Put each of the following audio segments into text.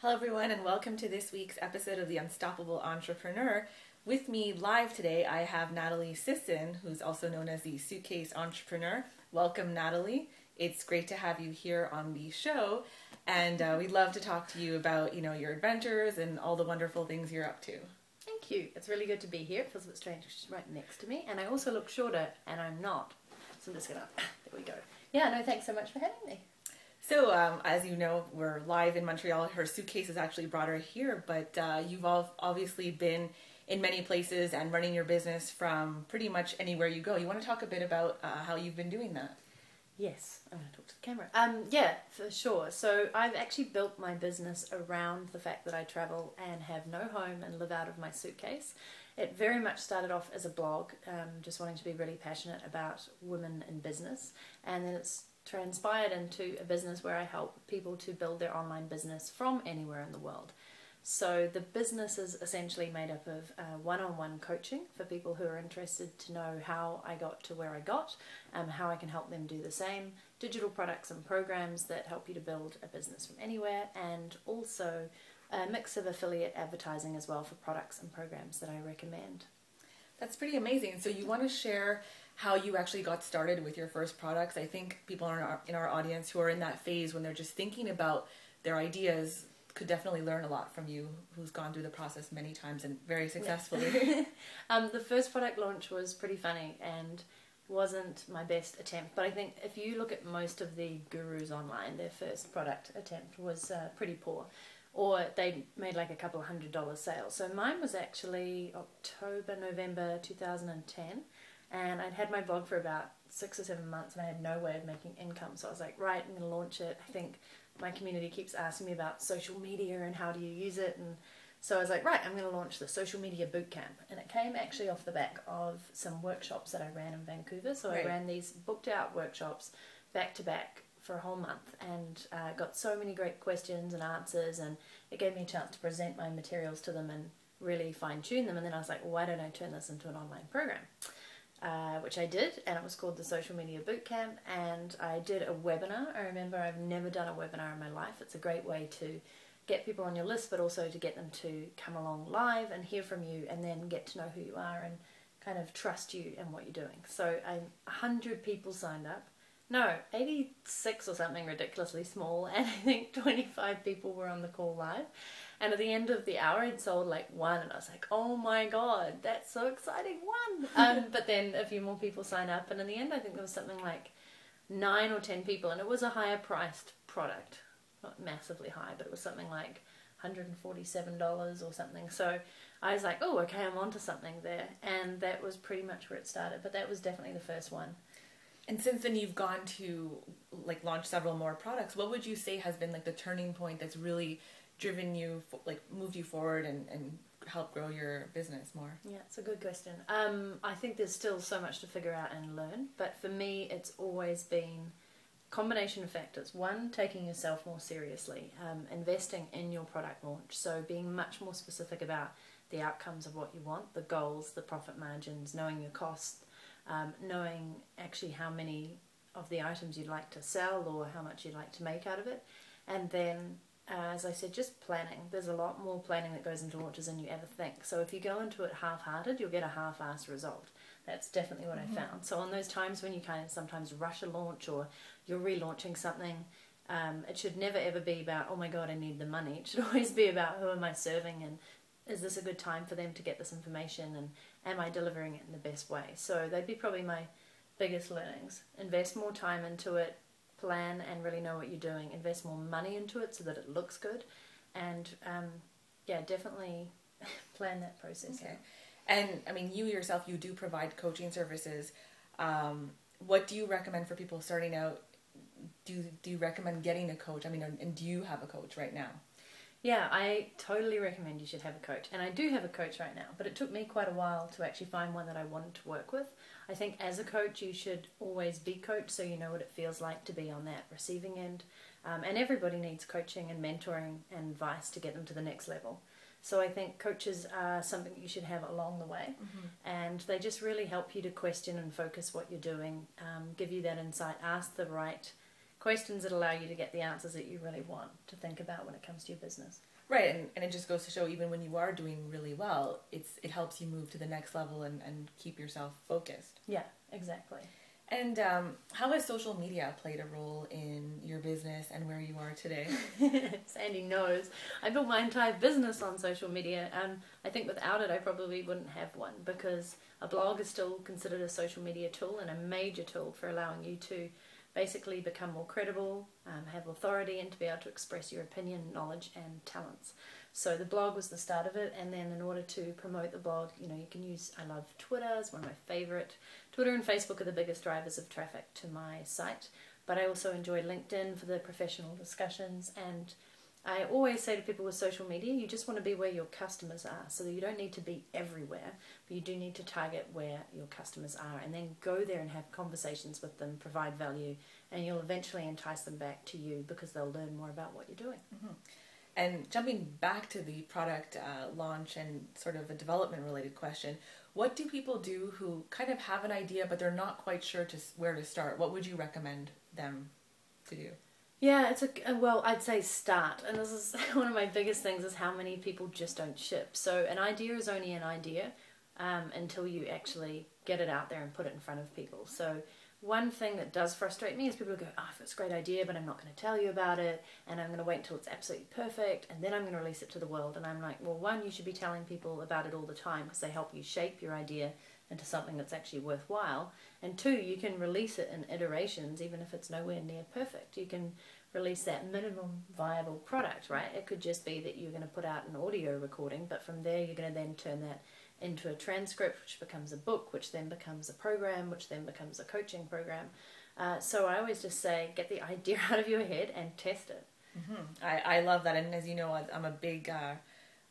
Hello everyone and welcome to this week's episode of The Unstoppable Entrepreneur. With me live today I have Natalie Sisson, who's also known as the Suitcase Entrepreneur. Welcome Natalie. It's great to have you here on the show, and we'd love to talk to you about your adventures and all the wonderful things you're up to. Thank you. It's really good to be here. It feels a bit strange she's right next to me, and I also look shorter and I'm not. So I'm just gonna, there we go. Yeah, no, thanks so much for having me. So, as you know, we're live in Montreal. Her suitcase has actually brought her here, but you've all obviously been in many places and running your business from pretty much anywhere you go. You want to talk a bit about how you've been doing that? Yes, I'm going to talk to the camera. Yeah, for sure. So I've actually built my business around the fact that I travel and have no home and live out of my suitcase. It very much started off as a blog, just wanting to be really passionate about women in business, and then it's transpired into a business where I help people to build their online business from anywhere in the world. So the business is essentially made up of one-on-one coaching for people who are interested to know how I got to where I got, how I can help them do the same, digital products and programs that help you to build a business from anywhere, and also a mix of affiliate advertising as well for products and programs that I recommend. That's pretty amazing. So you want to share how you actually got started with your first products? I think people in our audience who are in that phase when they're just thinking about their ideas could definitely learn a lot from you, who's gone through the process many times and very successfully. Yeah. The first product launch was pretty funny and wasn't my best attempt, but I think if you look at most of the gurus online, their first product attempt was pretty poor, or they made like a couple of $100 sales. So mine was actually November 2010, and I'd had my blog for about 6 or 7 months and I had no way of making income. So I was like, right, I'm going to launch it. I think my community keeps asking me about social media and how do you use it, and so I was like, right, I'm going to launch the social media bootcamp. And it came actually off the back of some workshops that I ran in Vancouver. So I ran these booked out workshops back to back for a whole month, and got so many great questions and answers, and it gave me a chance to present my materials to them and really fine tune them. And then I was like, well, why don't I turn this into an online program? Which I did, and it was called the Social Media Bootcamp, and I did a webinar. I remember I've never done a webinar in my life. It's a great way to get people on your list, but also to get them to come along live and hear from you, and then get to know who you are and kind of trust you and what you're doing. So 100 people signed up. No, 86 or something ridiculously small, and I think 25 people were on the call live. And at the end of the hour, I'd sold like one, and I was like, oh my god, that's so exciting, one! But then a few more people signed up, and in the end I think there was something like 9 or 10 people, and it was a higher priced product. Not massively high, but it was something like $147 or something. So I was like, oh, okay, I'm onto something there. And that was pretty much where it started, but that was definitely the first one. And since then you've gone to like launch several more products. What would you say has been like the turning point that's really driven you, like moved you forward and helped grow your business more? Yeah, it's a good question. I think there's still so much to figure out and learn, but for me it's always been a combination of factors. One, taking yourself more seriously, investing in your product launch, so being much more specific about the outcomes of what you want, the goals, the profit margins, knowing your costs, knowing actually how many of the items you'd like to sell or how much you'd like to make out of it, and then as I said, just planning. There's a lot more planning that goes into launches than you ever think. So if you go into it half-hearted, you'll get a half-assed result. That's definitely what I found. So on those times when you kind of sometimes rush a launch or you're relaunching something, it should never ever be about, oh my god, I need the money. It should always be about, who am I serving, and is this a good time for them to get this information, and am I delivering it in the best way? So they'd be probably my biggest learnings. Invest more time into it, plan and really know what you're doing, invest more money into it so that it looks good, and yeah, definitely plan that process out. And I mean, you yourself, you do provide coaching services. What do you recommend for people starting out? Do you recommend getting a coach? I mean, and do you have a coach right now? Yeah, I totally recommend you should have a coach. And I do have a coach right now, but it took me quite a while to actually find one that I wanted to work with. I think as a coach, you should always be coached so you know what it feels like to be on that receiving end. And everybody needs coaching and mentoring and advice to get them to the next level. So I think coaches are something you should have along the way. And they just really help you to question and focus what you're doing, give you that insight, ask the right questions that allow you to get the answers that you really want to think about when it comes to your business. Right, and it just goes to show, even when you are doing really well, it helps you move to the next level and keep yourself focused. Yeah, exactly. And how has social media played a role in your business and where you are today? Sandy knows. I built my entire business on social media, and I think without it I probably wouldn't have one, because a blog is still considered a social media tool and a major tool for allowing you to basically become more credible, have authority, and to be able to express your opinion, knowledge, and talents. So the blog was the start of it, and then in order to promote the blog, you can use, I love Twitter, it's one of my favorite. Twitter and Facebook are the biggest drivers of traffic to my site, but I also enjoy LinkedIn for the professional discussions. And I always say to people with social media, you just want to be where your customers are, so that you don't need to be everywhere, but you do need to target where your customers are, and then go there and have conversations with them, provide value, and you'll eventually entice them back to you because they'll learn more about what you're doing. Mm-hmm. And jumping back to the product launch and sort of a development related question, what do people do who kind of have an idea but they're not quite sure where to start? What would you recommend them to do? Yeah, well, I'd say start. And this is one of my biggest things, is how many people just don't ship. So an idea is only an idea until you actually get it out there and put it in front of people. So one thing that does frustrate me is people go, it's a great idea, but I'm not going to tell you about it, and I'm going to wait until it's absolutely perfect, and then I'm going to release it to the world. And I'm like, well, one, you should be telling people about it all the time, because they help you shape your idea into something that's actually worthwhile. And two, you can release it in iterations, even if it's nowhere near perfect. You can release that minimum viable product, right? It could just be that you're going to put out an audio recording, but from there you're going to then turn that into a transcript, which becomes a book, which then becomes a program, which then becomes a coaching program. So I always just say, get the idea out of your head and test it. Mm-hmm. I love that. And as you know, I'm a big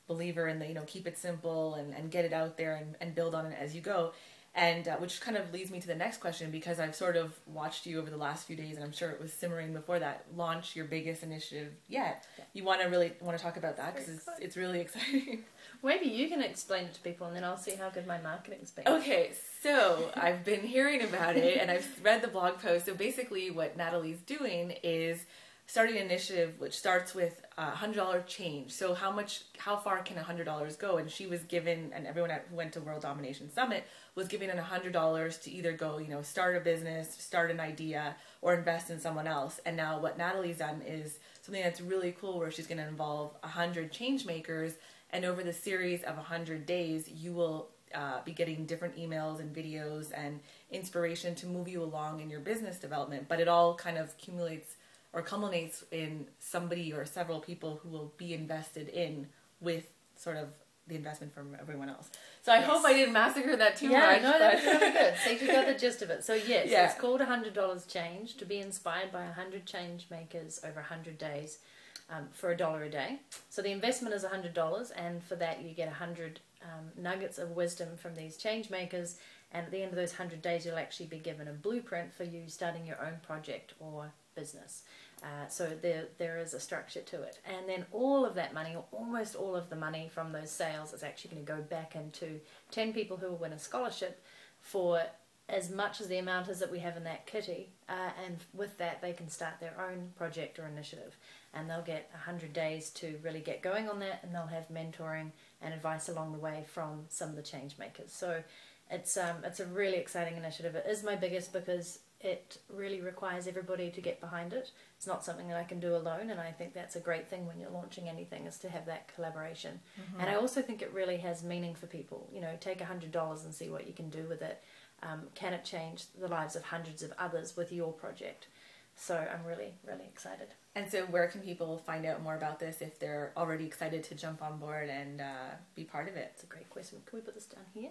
believer in the, keep it simple and get it out there and build on it as you go. And which kind of leads me to the next question, because I've sort of watched you over the last few days, and I'm sure it was simmering before that, launch your biggest initiative yet. Yeah. You want to talk about that, because it's really exciting. Maybe you can explain it to people, and then I'll see how good my marketing's been. Okay, so I've been hearing about it, and I've read the blog post. So basically what Natalie's doing is starting an initiative which starts with $100 change. So how far can $100 go? And she was given, and everyone who went to World Domination Summit was given $100 to either go, start a business, start an idea, or invest in someone else. And now what Natalie's done is something that's really cool, where she's going to involve 100 change makers, and over the series of 100 days, you will be getting different emails and videos and inspiration to move you along in your business development. But it all kind of culminates in somebody or several people who will be invested in, with sort of the investment from everyone else. So I hope I didn't massacre that too much. Yeah, no, that's really good. So you got the gist of it. So yes, it's called $100 Change, to be inspired by 100 change makers over 100 days for $1 a day. So the investment is $100, and for that you get 100 nuggets of wisdom from these change makers. And at the end of those 100 days, you'll actually be given a blueprint for you starting your own project or business. So there is a structure to it. And then all of that money, or almost all of the money from those sales, is actually going to go back into 10 people who will win a scholarship for as much as the amount is that we have in that kitty. And with that, they can start their own project or initiative. And they'll get 100 days to really get going on that, and they'll have mentoring and advice along the way from some of the change makers. So it's a really exciting initiative. It is my biggest because it really requires everybody to get behind it. It's not something that I can do alone, and I think that's a great thing when you're launching anything, is to have that collaboration. Mm-hmm. And I also think it really has meaning for people. Take $100 and see what you can do with it. Can it change the lives of hundreds of others with your project? So I'm really, really excited. And so where can people find out more about this if they're already excited to jump on board and be part of it? It's a great question. Can we put this down here?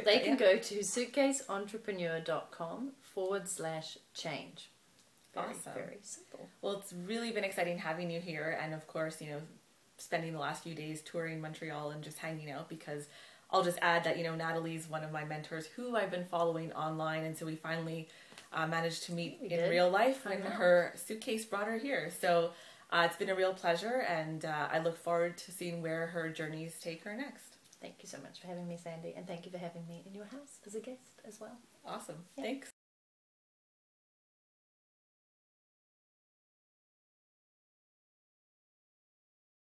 They can go to suitcaseentrepreneur.com/change. Awesome. Very simple. Well, it's really been exciting having you here, and of course, spending the last few days touring Montreal and just hanging out, because I'll just add that, Natalie's one of my mentors who I've been following online, and so we finally managed to meet in real life when her suitcase brought her here. So it's been a real pleasure, and I look forward to seeing where her journeys take her next. Thank you so much for having me, Sandy, and thank you for having me in your house as a guest as well. Awesome. Yeah. Thanks.